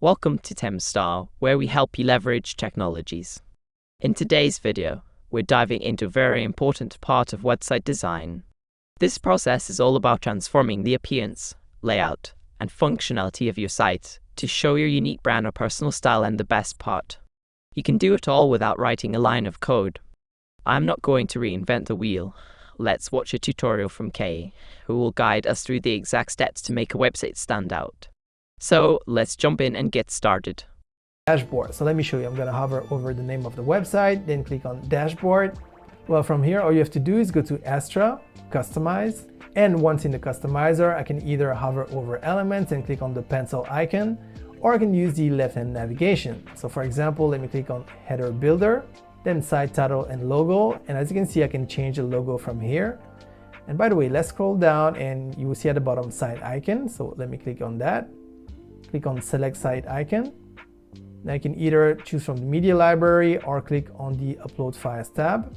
Welcome to TemStar, where we help you leverage technologies. In today's video, we're diving into a very important part of website design. This process is all about transforming the appearance, layout, and functionality of your site to show your unique brand or personal style. And the best part, you can do it all without writing a line of code. I'm not going to reinvent the wheel. Let's watch a tutorial from Kay, who will guide us through the exact steps to make a website stand out. So let's jump in and get started. Dashboard. So let me show you. I'm going to hover over the name of the website, then click on Dashboard. Well, from here, all you have to do is go to Astra, Customize. And once in the customizer, I can either hover over elements and click on the pencil icon, or I can use the left-hand navigation. So for example, let me click on Header Builder, then Site Title and Logo. And as you can see, I can change the logo from here. And by the way, let's scroll down and you will see at the bottom site icon. So let me click on that. Click on Select Site icon. Now you can either choose from the media library or click on the Upload Files tab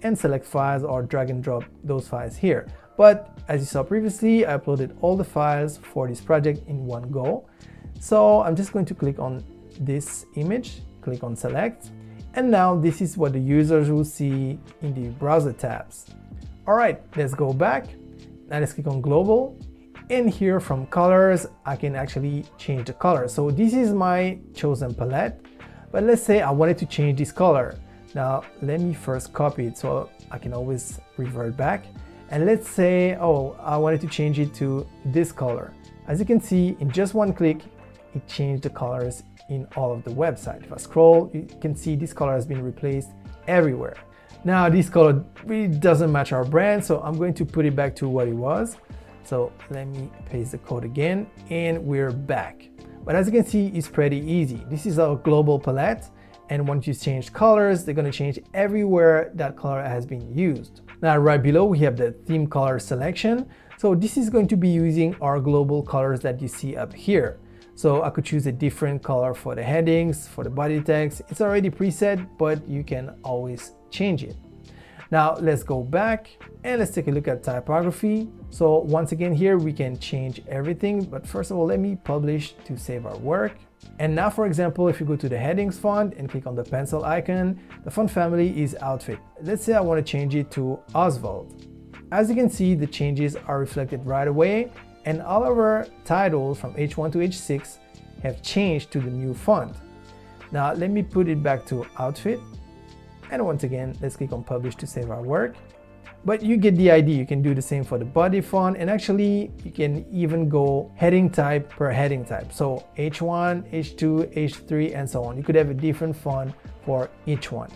and select files or drag and drop those files here. But as you saw previously, I uploaded all the files for this project in one go. So I'm just going to click on this image, click on Select. And now this is what the users will see in the browser tabs. All right, let's go back. Now let's click on Global. And here from colors, I can actually change the color. So this is my chosen palette, but let's say I wanted to change this color. Now let me first copy it so I can always revert back. And let's say, oh, I wanted to change it to this color. As you can see, in just one click, it changed the colors in all of the website. If I scroll, you can see this color has been replaced everywhere. Now this color really doesn't match our brand, so I'm going to put it back to what it was. So let me paste the code again and we're back. But as you can see, it's pretty easy. This is our global palette. And once you change colors, they're going to change everywhere that color has been used. Now, right below, we have the theme color selection. So this is going to be using our global colors that you see up here. So I could choose a different color for the headings, for the body text. It's already preset, but you can always change it. Now let's go back and let's take a look at typography. So once again here we can change everything, but first of all let me publish to save our work. And now for example, if you go to the headings font and click on the pencil icon, the font family is Outfit. Let's say I want to change it to Oswald. As you can see, the changes are reflected right away and all of our titles from H1 to H6 have changed to the new font. Now let me put it back to Outfit. And once again, let's click on Publish to save our work. But you get the idea. You can do the same for the body font, and actually you can even go heading type per heading type. So H1, H2, H3, and so on. You could have a different font for each one.